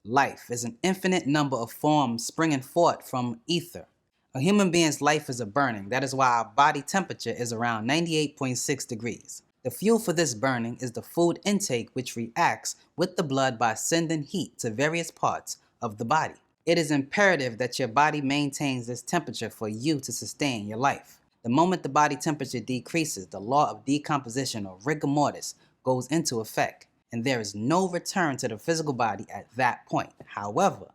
Life is an infinite number of forms springing forth from ether. A human being's life is a burning. That is why our body temperature is around 98.6 degrees. The fuel for this burning is the food intake, which reacts with the blood by sending heat to various parts of the body. It is imperative that your body maintains this temperature for you to sustain your life. The moment the body temperature decreases, the law of decomposition or rigor mortis goes into effect, and there is no return to the physical body at that point. However,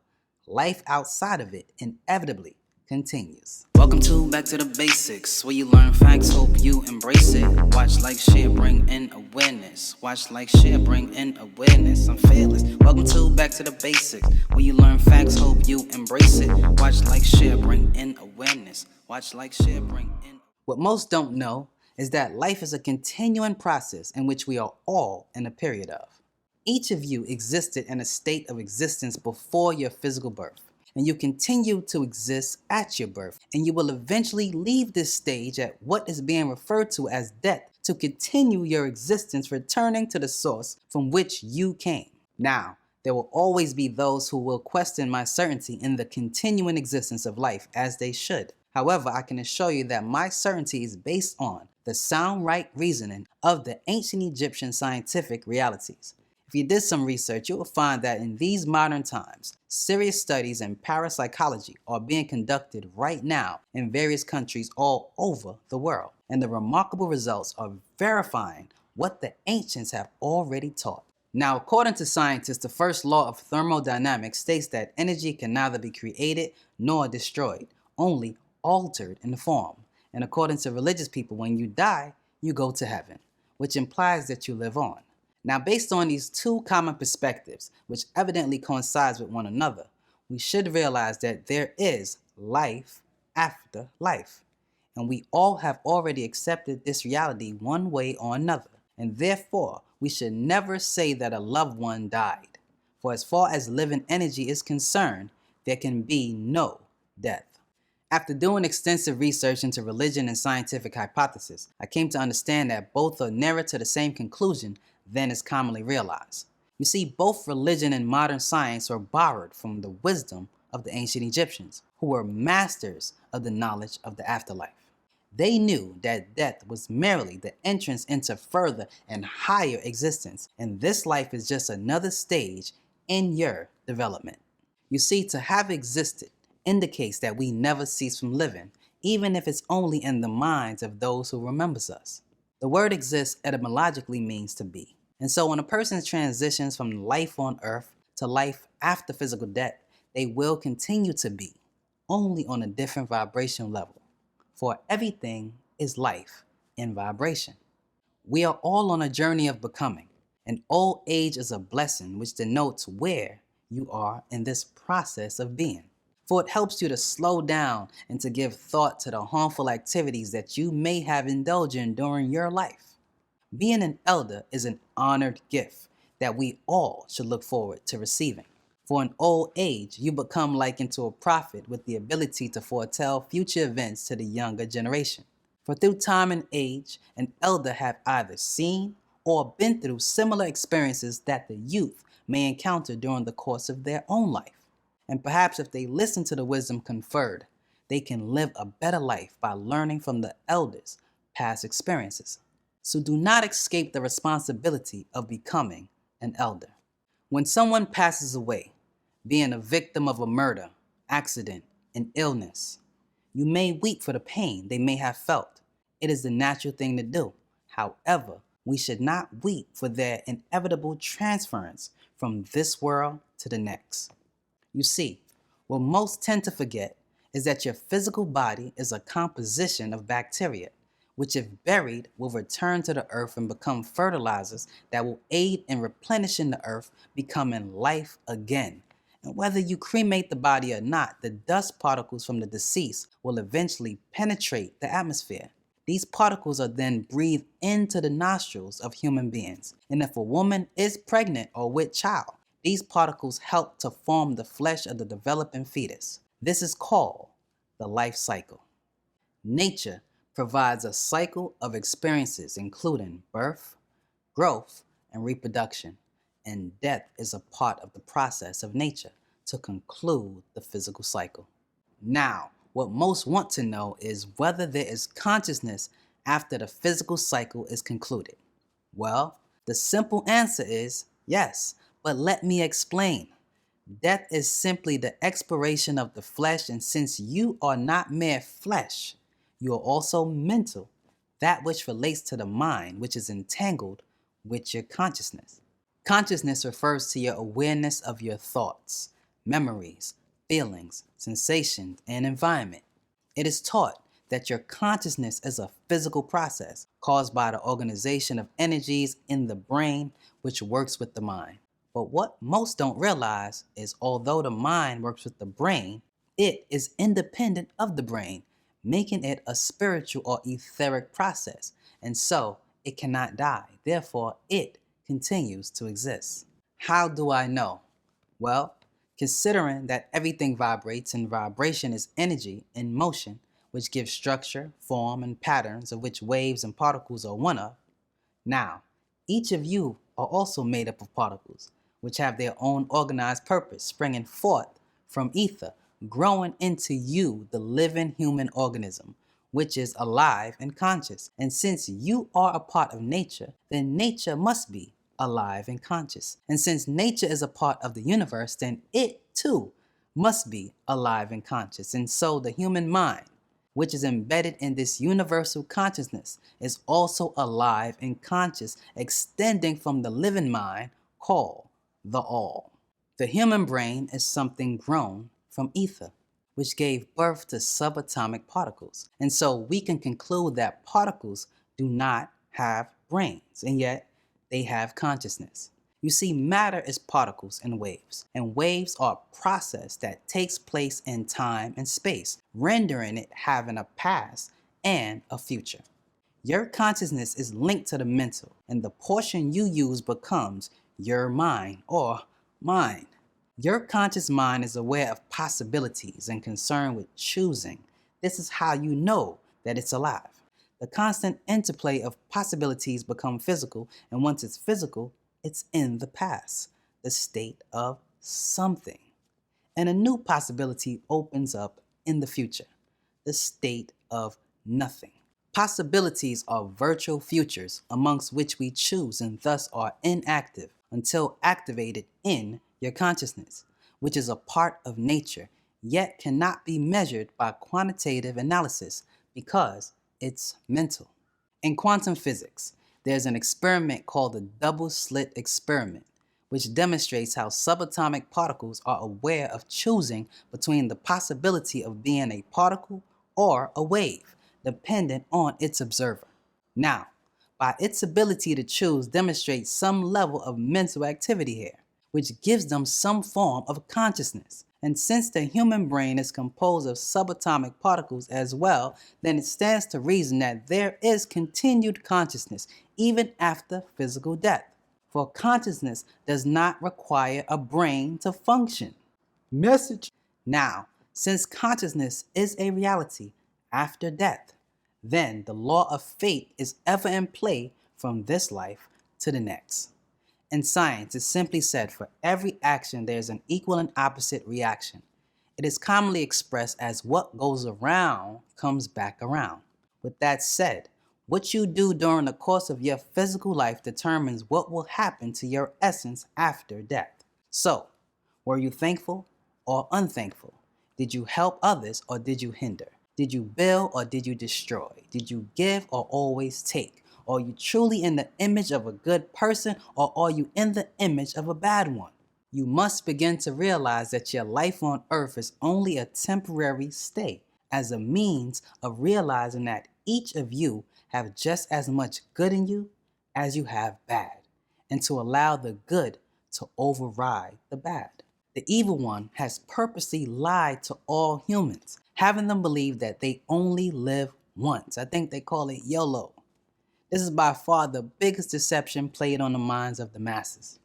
life outside of it inevitably continues. Welcome to Back to the Basics, where you learn facts, hope you embrace it. Watch, like, share, bring in awareness. Watch, like, share, bring in awareness. I'm fearless. Welcome to Back to the Basics, where you learn facts, hope you embrace it. Watch, like, share, bring in awareness. Watch, like, share, bring in. What most don't know is that life is a continuing process in which we are all in a period of. Each of you existed in a state of existence before your physical birth, and you continue to exist at your birth, and you will eventually leave this stage at what is being referred to as death to continue your existence, returning to the source from which you came. Now, there will always be those who will question my certainty in the continuing existence of life, as they should. However, I can assure you that my certainty is based on the sound right reasoning of the ancient Egyptian scientific realities. If you did some research, you will find that in these modern times, serious studies in parapsychology are being conducted right now in various countries all over the world. And the remarkable results are verifying what the ancients have already taught. Now, according to scientists, the first law of thermodynamics states that energy can neither be created nor destroyed, only altered in form. And according to religious people, when you die, you go to heaven, which implies that you live on. Now, based on these two common perspectives, which evidently coincides with one another, we should realize that there is life after life. And we all have already accepted this reality one way or another. And therefore, we should never say that a loved one died. For as far as living energy is concerned, there can be no death. After doing extensive research into religion and scientific hypothesis, I came to understand that both are nearer to the same conclusion than is commonly realized. You see, both religion and modern science are borrowed from the wisdom of the ancient Egyptians, who were masters of the knowledge of the afterlife. They knew that death was merely the entrance into further and higher existence, and this life is just another stage in your development. You see, to have existed indicates that we never cease from living, even if it's only in the minds of those who remembers us. The word exist etymologically means to be. And so when a person transitions from life on earth to life after physical death, they will continue to be, only on a different vibration level. For everything is life in vibration. We are all on a journey of becoming, and old age is a blessing which denotes where you are in this process of being. For it helps you to slow down and to give thought to the harmful activities that you may have indulged in during your life. Being an elder is an honored gift that we all should look forward to receiving. For in old age, you become likened to a prophet with the ability to foretell future events to the younger generation. For through time and age, an elder have either seen or been through similar experiences that the youth may encounter during the course of their own life. And perhaps if they listen to the wisdom conferred, they can live a better life by learning from the elders' past experiences. So do not escape the responsibility of becoming an elder. When someone passes away, being a victim of a murder, accident, and illness, you may weep for the pain they may have felt. It is the natural thing to do. However, we should not weep for their inevitable transference from this world to the next. You see, what most tend to forget is that your physical body is a composition of bacteria, which if buried will return to the earth and become fertilizers that will aid in replenishing the earth, becoming life again. And whether you cremate the body or not, the dust particles from the deceased will eventually penetrate the atmosphere. These particles are then breathed into the nostrils of human beings. And if a woman is pregnant or with child, these particles help to form the flesh of the developing fetus. This is called the life cycle. Nature provides a cycle of experiences including birth, growth, and reproduction. and death is a part of the process of nature to conclude the physical cycle. Now, what most want to know is whether there is consciousness after the physical cycle is concluded. Well, the simple answer is yes, but let me explain. Death is simply the expiration of the flesh, and since you are not mere flesh, you are also mental, that which relates to the mind, which is entangled with your consciousness. Consciousness refers to your awareness of your thoughts, memories, feelings, sensations, and environment. It is taught that your consciousness is a physical process caused by the organization of energies in the brain, which works with the mind. But what most don't realize is although the mind works with the brain, it is independent of the brain, making it a spiritual or etheric process, and so it cannot die. Therefore, it continues to exist. How do I know? Well, considering that everything vibrates and vibration is energy in motion, which gives structure, form, and patterns of which waves and particles are one of. Now, each of you are also made up of particles, which have their own organized purpose, springing forth from ether, growing into you, the living human organism, which is alive and conscious. And since you are a part of nature, then nature must be alive and conscious. And since nature is a part of the universe, then it too must be alive and conscious. And so the human mind, which is embedded in this universal consciousness, is also alive and conscious, extending from the living mind called the All. The human brain is something grown from ether, which gave birth to subatomic particles. And so we can conclude that particles do not have brains, and yet they have consciousness. You see, matter is particles and waves are a process that takes place in time and space, rendering it having a past and a future. Your consciousness is linked to the mental, and the portion you use becomes your mind or mind. Your conscious mind is aware of possibilities and concerned with choosing. This is how you know that it's alive. The constant interplay of possibilities become physical, and once it's physical, it's in the past, the state of something. And a new possibility opens up in the future, the state of nothing. Possibilities are virtual futures amongst which we choose and thus are inactive until activated in your consciousness, which is a part of nature, yet cannot be measured by quantitative analysis because it's mental. In quantum physics, there's an experiment called the double slit experiment, which demonstrates how subatomic particles are aware of choosing between the possibility of being a particle or a wave, dependent on its observer. Now, by its ability to choose demonstrates some level of mental activity here, which gives them some form of consciousness. And since the human brain is composed of subatomic particles as well, then it stands to reason that there is continued consciousness even after physical death. For consciousness does not require a brain to function. Message. Now, since consciousness is a reality after death, then the law of fate is ever in play from this life to the next. In science, it's simply said for every action there is an equal and opposite reaction. It is commonly expressed as what goes around comes back around. With that said, what you do during the course of your physical life determines what will happen to your essence after death. So, were you thankful or unthankful? Did you help others or did you hinder? Did you build or did you destroy? Did you give or always take? Are you truly in the image of a good person or are you in the image of a bad one? You must begin to realize that your life on earth is only a temporary stay as a means of realizing that each of you have just as much good in you as you have bad, and to allow the good to override the bad. The evil one has purposely lied to all humans, having them believe that they only live once. I think they call it YOLO. This is by far the biggest deception played on the minds of the masses.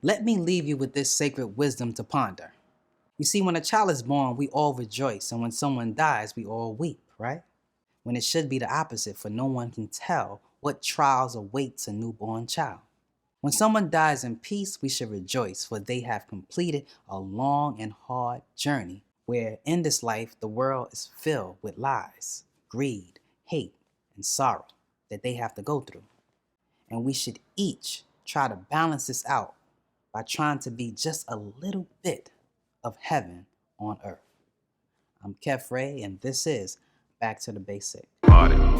Let me leave you with this sacred wisdom to ponder. You see, when a child is born, we all rejoice, and when someone dies, we all weep, right? When it should be the opposite, for no one can tell what trials awaits a newborn child. When someone dies in peace, we should rejoice, for they have completed a long and hard journey, where in this life the world is filled with lies, greed, hate, and sorrow that they have to go through. And we should each try to balance this out by trying to be just a little bit of heaven on earth. I'm Kef Ray, and this is Back to the Basic.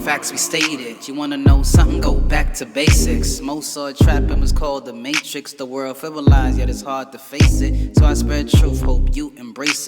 Facts we stated. You wanna know something? Go back to basics. Mozart trapping was called the Matrix. The world fibrilized, yet it's hard to face it. So I spread truth, hope you embrace it.